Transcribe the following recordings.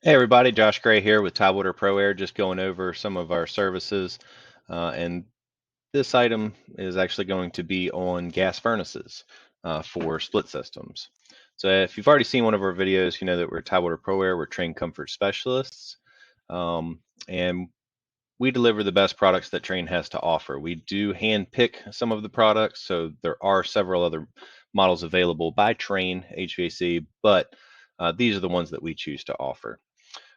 Hey everybody, Josh Gray here with Tidewater Pro Air, just going over some of our services. And this item is actually going to be on gas furnaces for split systems. So if you've already seen one of our videos, you know that we're Tidewater Pro Air, we're Trane comfort specialists. And we deliver the best products that Trane has to offer. We do hand pick some of the products, so there are several other models available by Trane HVAC, but these are the ones that we choose to offer.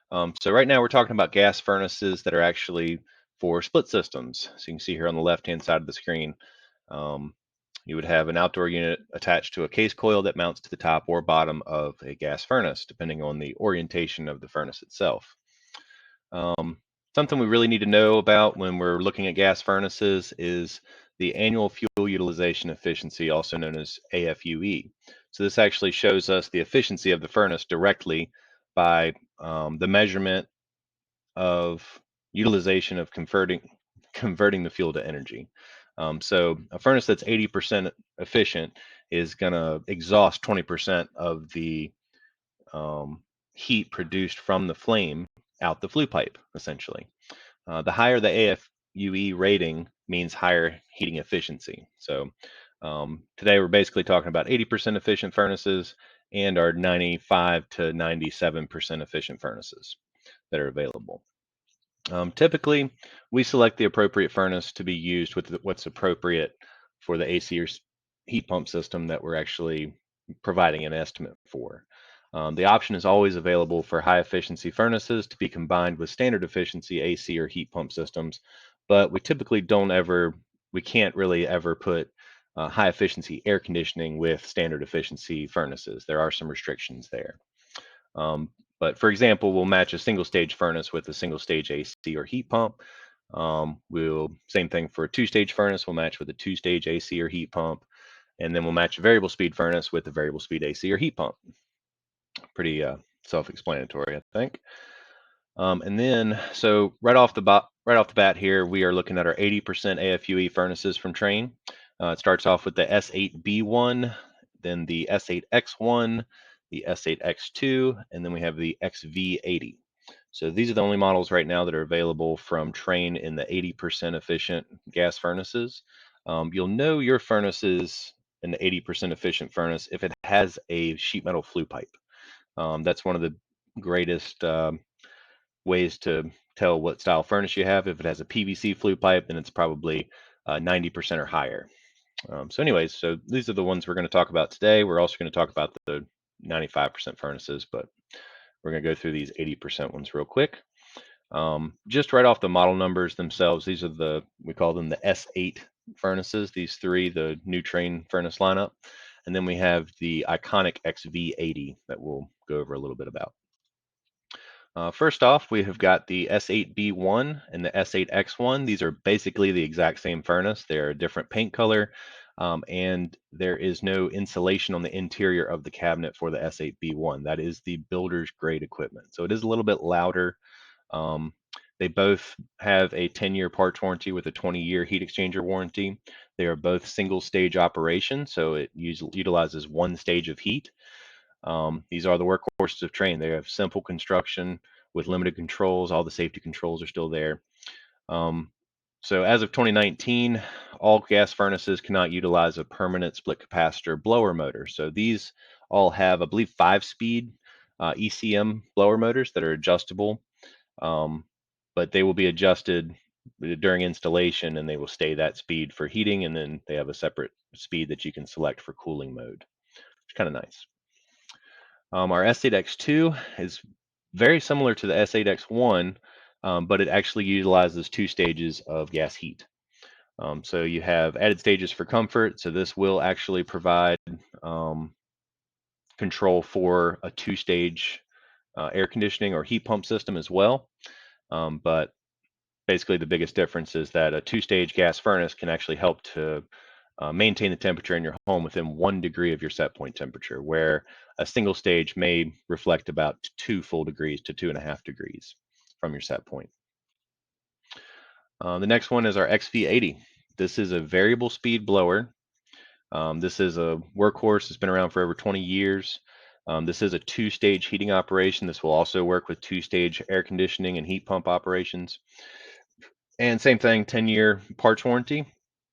So right now we're talking about gas furnaces that are actually for split systems. So you can see here on the left-hand side of the screen, um, you would have an outdoor unit attached to a case coil that mounts to the top or bottom of a gas furnace, depending on the orientation of the furnace itself. Um, Something we really need to know about when we're looking at gas furnaces is the annual fuel utilization efficiency, also known as AFUE. So this actually shows us the efficiency of the furnace directly by the measurement of utilization of converting the fuel to energy. So a furnace that's 80% efficient is going to exhaust 20% of the um, heat produced from the flame out the flue pipe, essentially. The higher the AFUE rating means higher heating efficiency. So today we're basically talking about 80% efficient furnaces and our 95 to 97% efficient furnaces that are available. Typically, we select the appropriate furnace to be used with what's appropriate for the AC or heat pump system that we're actually providing an estimate for. The option is always available for high efficiency furnaces to be combined with standard efficiency AC or heat pump systems, but we can't really ever put high efficiency air conditioning with standard efficiency furnaces. There are some restrictions there. Um, but for example, we'll match a single stage furnace with a single stage AC or heat pump. Same thing for a two-stage furnace, we'll match with a two-stage AC or heat pump, and then we'll match a variable speed furnace with a variable speed AC or heat pump. Pretty self-explanatory, I think. And then, so right off the bat here, we are looking at our 80% AFUE furnaces from Trane. It starts off with the S8B1, then the S8X1, the S8X2, and then we have the XV80. So these are the only models right now that are available from Trane in the 80% efficient gas furnaces. You'll know your furnace is an 80% efficient furnace if it has a sheet metal flue pipe. That's one of the greatest ways to tell what style furnace you have. If it has a PVC flue pipe, then it's probably 90% or higher. So these are the ones we're going to talk about today. We're also going to talk about the 95% furnaces, but we're going to go through these 80% ones real quick. Just right off the model numbers themselves, these are we call them the S8 furnaces, these three, the new Trane furnace lineup. And then we have the iconic XV80 that we'll go over a little bit about. First off, we have got the S8B1 and the S8X1. These are basically the exact same furnace. They're a different paint color, and there is no insulation on the interior of the cabinet for the S8B1. That is the builder's grade equipment. So it is a little bit louder. Um, they both have a 10-year parts warranty with a 20-year heat exchanger warranty. They are both single stage operations, so it utilizes one stage of heat. These are the workhorses of Trane. They have simple construction with limited controls. All the safety controls are still there. So as of 2019, all gas furnaces cannot utilize a permanent split capacitor blower motor. So these all have, I believe, 5-speed ECM blower motors that are adjustable, but they will be adjusted during installation and they will stay that speed for heating, and then they have a separate speed that you can select for cooling mode, which is kind of nice. Our S8X2 is very similar to the S8X1, but it actually utilizes 2 stages of gas heat. So you have added stages for comfort. So this will actually provide control for a 2-stage air conditioning or heat pump system as well. But basically the biggest difference is that a 2-stage gas furnace can actually help to maintain the temperature in your home within 1 degree of your set point temperature, where a single stage may reflect about 2 full degrees to 2.5 degrees from your set point. The next one is our XV80. This is a variable speed blower. This is a workhorse. It's been around for over 20 years. This is a two-stage heating operation. This will also work with two-stage air conditioning and heat pump operations. And same thing, 10-year parts warranty.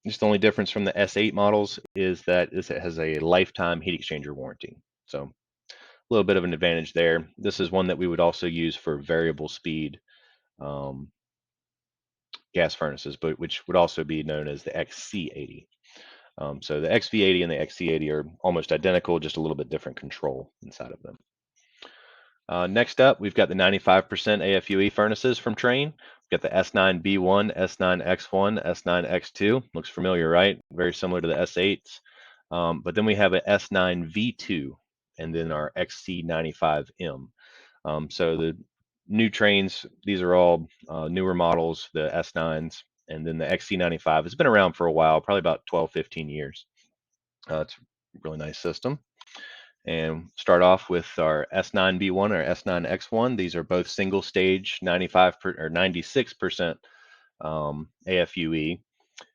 Just the only difference from the S8 models is that this has a lifetime heat exchanger warranty. So a little bit of an advantage there. This is one that we would also use for variable speed um, gas furnaces, but which would also be known as the XC80. So the XV80 and the XC80 are almost identical, just a little bit different control inside of them. Next up, we've got the 95% AFUE furnaces from Trane. We've got the S9B1, S9X1, S9X2. Looks familiar, right? Very similar to the S8s. But then we have a S9V2 and then our XC95M. So the new Tranes, these are all newer models, the S9s, and then the XC95 has been around for a while, probably about 12, 15 years. It's a really nice system. And start off with our S9B1 or S9X1. These are both single stage 95 or 96% AFUE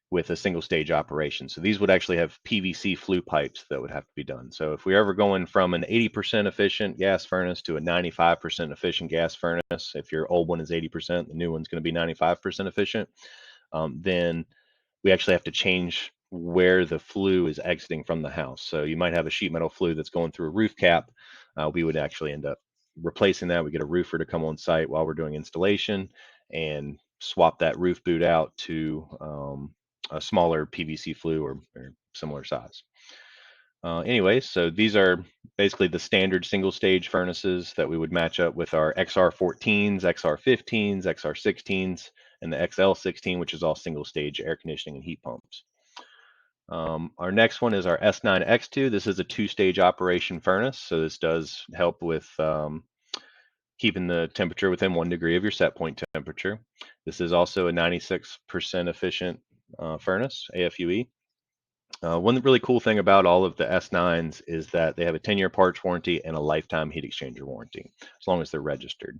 with a single stage operation. So these would actually have PVC flue pipes that would have to be done. So if we're ever going from an 80% efficient gas furnace to a 95% efficient gas furnace, if your old one is 80%, the new one's going to be 95% efficient, then we actually have to change where the flue is exiting from the house. So you might have a sheet metal flue that's going through a roof cap. We would actually end up replacing that. We get a roofer to come on site while we're doing installation and swap that roof boot out to a smaller PVC flue or similar size. Anyways, so these are basically the standard single stage furnaces that we would match up with our XR14s, XR15s, XR16s, and the XL16, which is all single stage air conditioning and heat pumps. Our next one is our S9X2. This is a two-stage operation furnace, so this does help with keeping the temperature within 1 degree of your set point temperature. This is also a 96% efficient furnace, AFUE. One really cool thing about all of the S9s is that they have a 10-year parts warranty and a lifetime heat exchanger warranty, as long as they're registered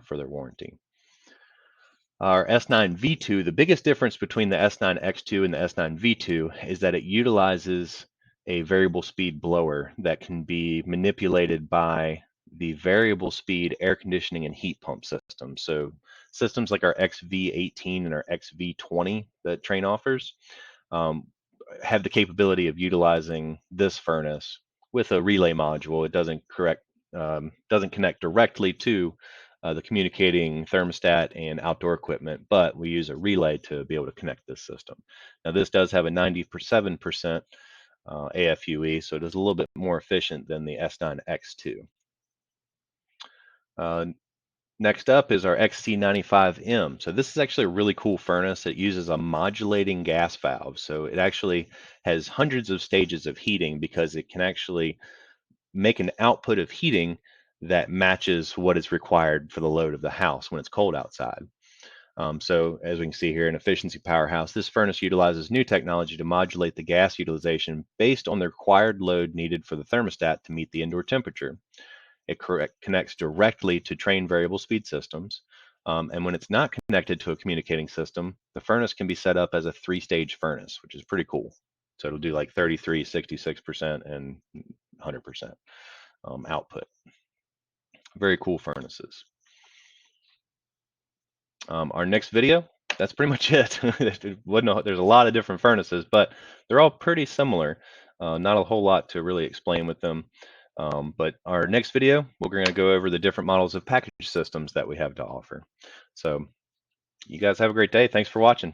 for their warranty. Our S9V2, the biggest difference between the S9X2 and the S9V2 is that it utilizes a variable speed blower that can be manipulated by the variable speed air conditioning and heat pump systems. So systems like our XV18 and our XV20 that Trane offers have the capability of utilizing this furnace with a relay module. It doesn't connect directly to the communicating thermostat and outdoor equipment, but we use a relay to be able to connect this system. Now this does have a 97% AFUE, so it is a little bit more efficient than the S9X2. Next up is our XC95M. So this is actually a really cool furnace. It uses a modulating gas valve. So it actually has hundreds of stages of heating because it can actually make an output of heating that matches what is required for the load of the house when it's cold outside. So as we can see here, an efficiency powerhouse, this furnace utilizes new technology to modulate the gas utilization based on the required load needed for the thermostat to meet the indoor temperature. It connects directly to Trane variable speed systems. And when it's not connected to a communicating system, the furnace can be set up as a 3-stage furnace, which is pretty cool. So it'll do like 33, 66%, and 100% output. Very cool furnaces. Our next video, that's pretty much it. There's a lot of different furnaces, but they're all pretty similar. Not a whole lot to really explain with them. But our next video, we're going to go over the different models of package systems that we have to offer. So you guys have a great day. Thanks for watching.